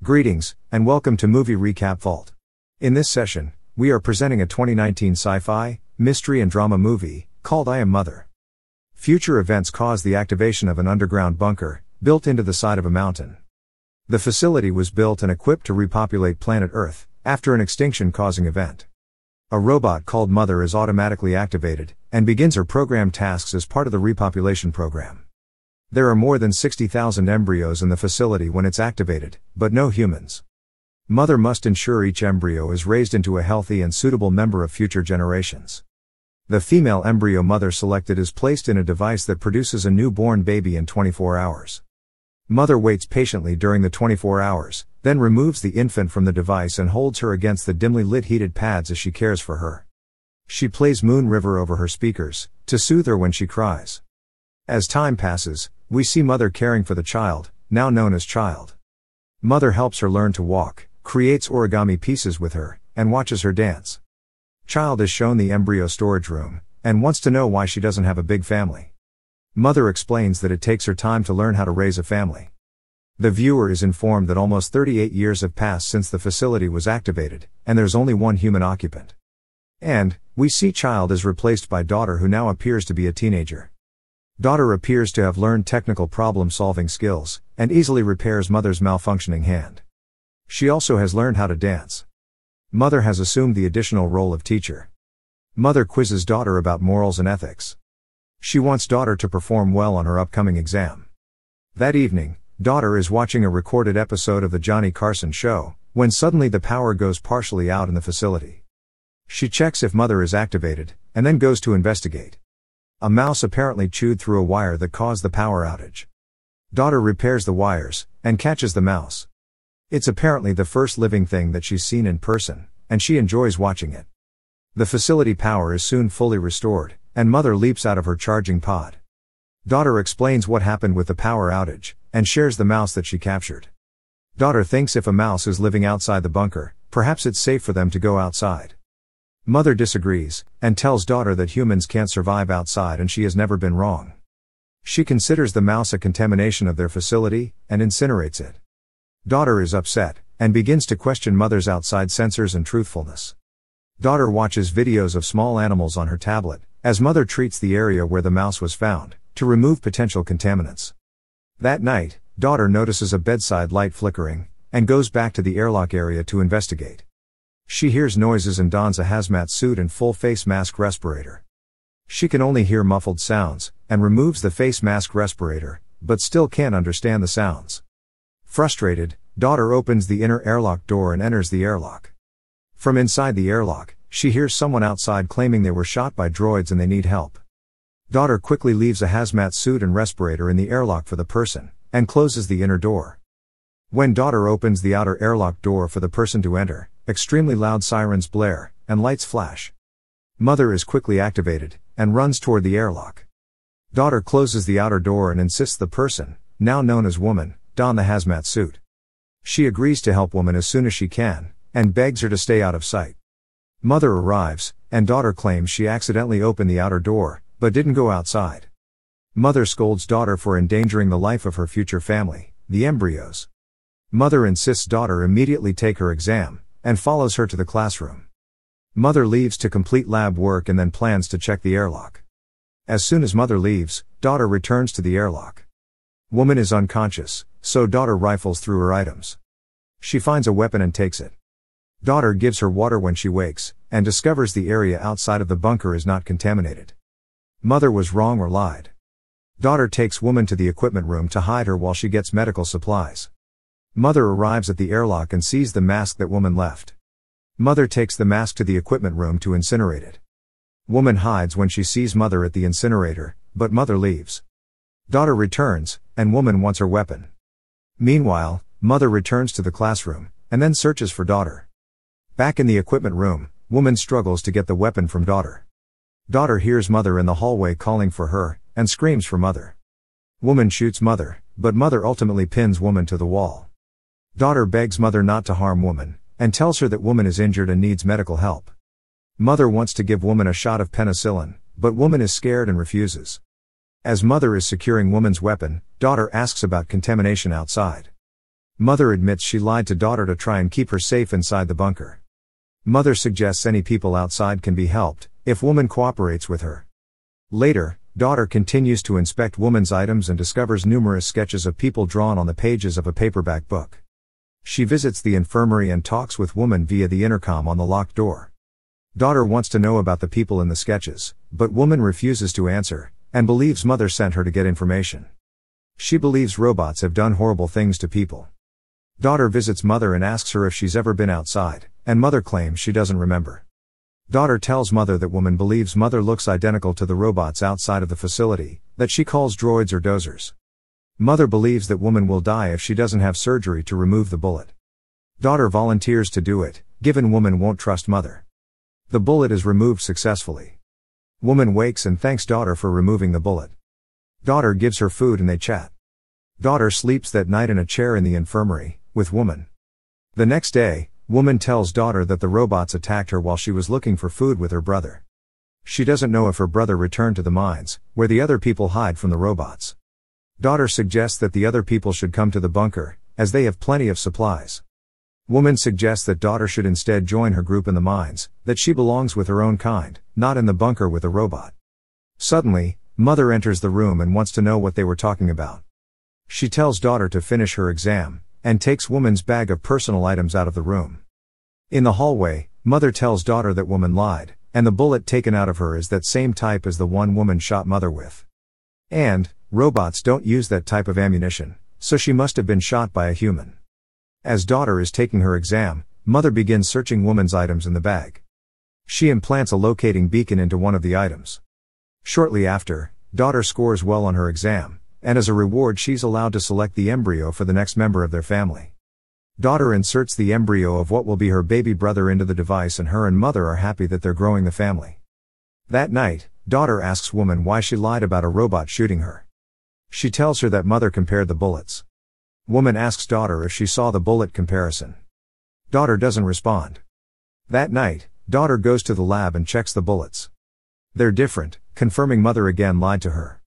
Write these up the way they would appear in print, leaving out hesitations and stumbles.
Greetings, and welcome to Movie Recap Vault. In this session, we are presenting a 2019 sci-fi, mystery and drama movie, called I Am Mother. Future events cause the activation of an underground bunker, built into the side of a mountain. The facility was built and equipped to repopulate planet Earth, after an extinction-causing event. A robot called Mother is automatically activated, and begins her programmed tasks as part of the repopulation program. There are more than 60,000 embryos in the facility when it's activated, but no humans. Mother must ensure each embryo is raised into a healthy and suitable member of future generations. The female embryo Mother selected is placed in a device that produces a newborn baby in 24 hours. Mother waits patiently during the 24 hours, then removes the infant from the device and holds her against the dimly lit heated pads as she cares for her. She plays Moon River over her speakers, to soothe her when she cries. As time passes, we see Mother caring for the child, now known as Child. Mother helps her learn to walk, creates origami pieces with her, and watches her dance. Child is shown the embryo storage room, and wants to know why she doesn't have a big family. Mother explains that it takes her time to learn how to raise a family. The viewer is informed that almost 38 years have passed since the facility was activated, and there's only one human occupant. And, we see Child is replaced by Daughter, who now appears to be a teenager. Daughter appears to have learned technical problem-solving skills, and easily repairs Mother's malfunctioning hand. She also has learned how to dance. Mother has assumed the additional role of teacher. Mother quizzes Daughter about morals and ethics. She wants Daughter to perform well on her upcoming exam. That evening, Daughter is watching a recorded episode of the Johnny Carson show, when suddenly the power goes partially out in the facility. She checks if Mother is activated, and then goes to investigate. A mouse apparently chewed through a wire that caused the power outage. Daughter repairs the wires, and catches the mouse. It's apparently the first living thing that she's seen in person, and she enjoys watching it. The facility power is soon fully restored, and Mother leaps out of her charging pod. Daughter explains what happened with the power outage, and shares the mouse that she captured. Daughter thinks if a mouse is living outside the bunker, perhaps it's safe for them to go outside. Mother disagrees, and tells Daughter that humans can't survive outside and she has never been wrong. She considers the mouse a contamination of their facility, and incinerates it. Daughter is upset, and begins to question Mother's outside sensors and truthfulness. Daughter watches videos of small animals on her tablet, as Mother treats the area where the mouse was found, to remove potential contaminants. That night, Daughter notices a bedside light flickering, and goes back to the airlock area to investigate. She hears noises and dons a hazmat suit and full face mask respirator. She can only hear muffled sounds, and removes the face mask respirator, but still can't understand the sounds. Frustrated, Daughter opens the inner airlock door and enters the airlock. From inside the airlock, she hears someone outside claiming they were shot by droids and they need help. Daughter quickly leaves a hazmat suit and respirator in the airlock for the person, and closes the inner door. When Daughter opens the outer airlock door for the person to enter, extremely loud sirens blare, and lights flash. Mother is quickly activated, and runs toward the airlock. Daughter closes the outer door and insists the person, now known as Woman, don the hazmat suit. She agrees to help Woman as soon as she can, and begs her to stay out of sight. Mother arrives, and Daughter claims she accidentally opened the outer door, but didn't go outside. Mother scolds Daughter for endangering the life of her future family, the embryos. Mother insists Daughter immediately take her exam, and follows her to the classroom. Mother leaves to complete lab work and then plans to check the airlock. As soon as Mother leaves, Daughter returns to the airlock. Woman is unconscious, so Daughter rifles through her items. She finds a weapon and takes it. Daughter gives her water when she wakes, and discovers the area outside of the bunker is not contaminated. Mother was wrong or lied. Daughter takes Woman to the equipment room to hide her while she gets medical supplies. Mother arrives at the airlock and sees the mask that Woman left. Mother takes the mask to the equipment room to incinerate it. Woman hides when she sees Mother at the incinerator, but Mother leaves. Daughter returns, and Woman wants her weapon. Meanwhile, Mother returns to the classroom, and then searches for Daughter. Back in the equipment room, Woman struggles to get the weapon from Daughter. Daughter hears Mother in the hallway calling for her, and screams for Mother. Woman shoots Mother, but Mother ultimately pins Woman to the wall. Daughter begs Mother not to harm Woman, and tells her that Woman is injured and needs medical help. Mother wants to give Woman a shot of penicillin, but Woman is scared and refuses. As Mother is securing Woman's weapon, Daughter asks about contamination outside. Mother admits she lied to daughter to try and keep her safe inside the bunker. Mother suggests any people outside can be helped, if woman cooperates with her. Later, daughter continues to inspect woman's items and discovers numerous sketches of people drawn on the pages of a paperback book. She visits the infirmary and talks with woman via the intercom on the locked door. Daughter wants to know about the people in the sketches, but woman refuses to answer, and believes mother sent her to get information. She believes robots have done horrible things to people. Daughter visits mother and asks her if she's ever been outside, and mother claims she doesn't remember. Daughter tells mother that woman believes mother looks identical to the robots outside of the facility, that she calls droids or dozers. Mother believes that woman will die if she doesn't have surgery to remove the bullet. Daughter volunteers to do it, given woman won't trust mother. The bullet is removed successfully. Woman wakes and thanks daughter for removing the bullet. Daughter gives her food and they chat. Daughter sleeps that night in a chair in the infirmary, with woman. The next day, woman tells daughter that the robots attacked her while she was looking for food with her brother. She doesn't know if her brother returned to the mines, where the other people hide from the robots. Daughter suggests that the other people should come to the bunker, as they have plenty of supplies. Woman suggests that daughter should instead join her group in the mines, that she belongs with her own kind, not in the bunker with a robot. Suddenly, mother enters the room and wants to know what they were talking about. She tells daughter to finish her exam, and takes woman's bag of personal items out of the room. In the hallway, mother tells daughter that woman lied, and the bullet taken out of her is that same type as the one woman shot mother with. And, robots don't use that type of ammunition, so she must have been shot by a human. As daughter is taking her exam, mother begins searching woman's items in the bag. She implants a locating beacon into one of the items. Shortly after, daughter scores well on her exam, and as a reward she's allowed to select the embryo for the next member of their family. Daughter inserts the embryo of what will be her baby brother into the device and her and mother are happy that they're growing the family. That night, daughter asks woman why she lied about a robot shooting her. She tells her that mother compared the bullets. Woman asks daughter if she saw the bullet comparison. Daughter doesn't respond. That night, daughter goes to the lab and checks the bullets. They're different, confirming mother again lied to her.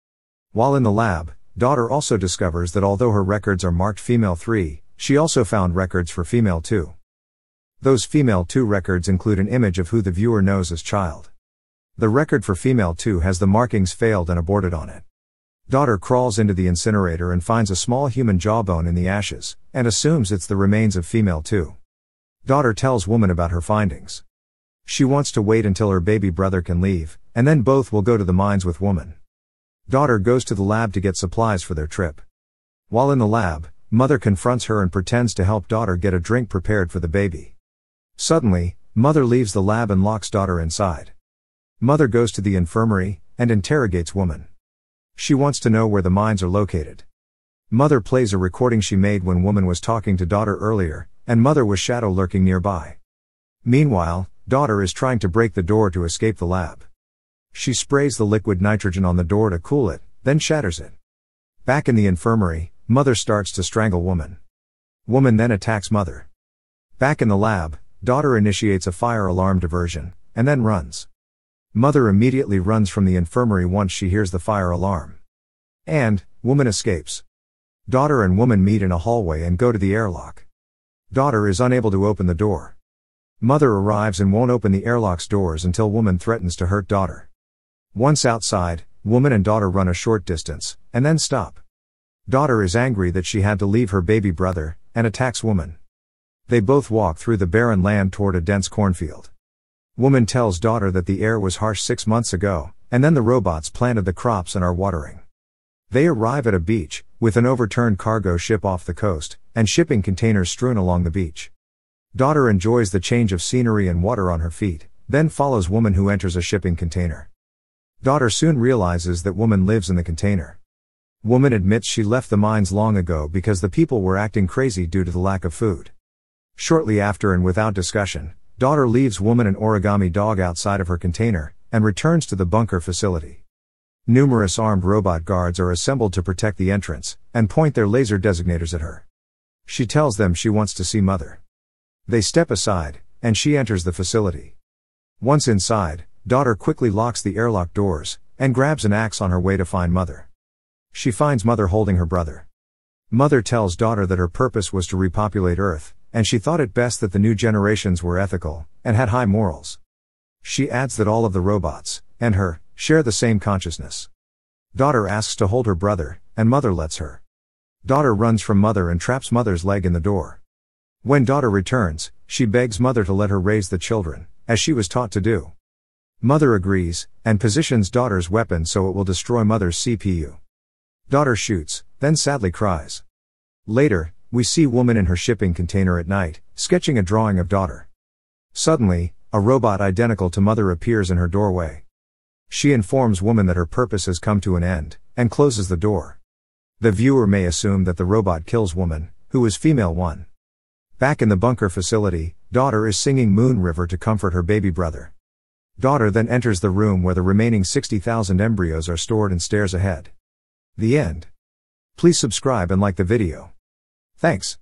While in the lab, daughter also discovers that although her records are marked female 3, she also found records for female 2. Those female 2 records include an image of who the viewer knows as child. The record for female 2 has the markings failed and aborted on it. Daughter crawls into the incinerator and finds a small human jawbone in the ashes, and assumes it's the remains of female 2. Daughter tells woman about her findings. She wants to wait until her baby brother can leave, and then both will go to the mines with woman. Daughter goes to the lab to get supplies for their trip. While in the lab, mother confronts her and pretends to help daughter get a drink prepared for the baby. Suddenly, mother leaves the lab and locks daughter inside. Mother goes to the infirmary, and interrogates woman. She wants to know where the mines are located. Mother plays a recording she made when woman was talking to daughter earlier, and mother was shadow lurking nearby. Meanwhile, daughter is trying to break the door to escape the lab. She sprays the liquid nitrogen on the door to cool it, then shatters it. Back in the infirmary, mother starts to strangle woman. Woman then attacks mother. Back in the lab, daughter initiates a fire alarm diversion, and then runs. Mother immediately runs from the infirmary once she hears the fire alarm. And, woman escapes. Daughter and woman meet in a hallway and go to the airlock. Daughter is unable to open the door. Mother arrives and won't open the airlock's doors until woman threatens to hurt daughter. Once outside, woman and daughter run a short distance, and then stop. Daughter is angry that she had to leave her baby brother, and attacks woman. They both walk through the barren land toward a dense cornfield. Woman tells daughter that the air was harsh 6 months ago, and then the robots planted the crops and are watering. They arrive at a beach, with an overturned cargo ship off the coast, and shipping containers strewn along the beach. Daughter enjoys the change of scenery and water on her feet, then follows woman who enters a shipping container. Daughter soon realizes that woman lives in the container. Woman admits she left the mines long ago because the people were acting crazy due to the lack of food. Shortly after and without discussion, daughter leaves woman an origami dog outside of her container, and returns to the bunker facility. Numerous armed robot guards are assembled to protect the entrance, and point their laser designators at her. She tells them she wants to see mother. They step aside, and she enters the facility. Once inside, daughter quickly locks the airlock doors, and grabs an axe on her way to find mother. She finds mother holding her brother. Mother tells daughter that her purpose was to repopulate Earth, and she thought it best that the new generations were ethical, and had high morals. She adds that all of the robots, and her, share the same consciousness. Daughter asks to hold her brother, and mother lets her. Daughter runs from mother and traps mother's leg in the door. When daughter returns, she begs mother to let her raise the children, as she was taught to do. Mother agrees, and positions daughter's weapon so it will destroy mother's CPU. Daughter shoots, then sadly cries. Later, we see woman in her shipping container at night, sketching a drawing of daughter. Suddenly, a robot identical to mother appears in her doorway. She informs woman that her purpose has come to an end, and closes the door. The viewer may assume that the robot kills woman, who is female 1. Back in the bunker facility, daughter is singing Moon River to comfort her baby brother. Daughter then enters the room where the remaining 60,000 embryos are stored and stares ahead. The end. Please subscribe and like the video. Thanks.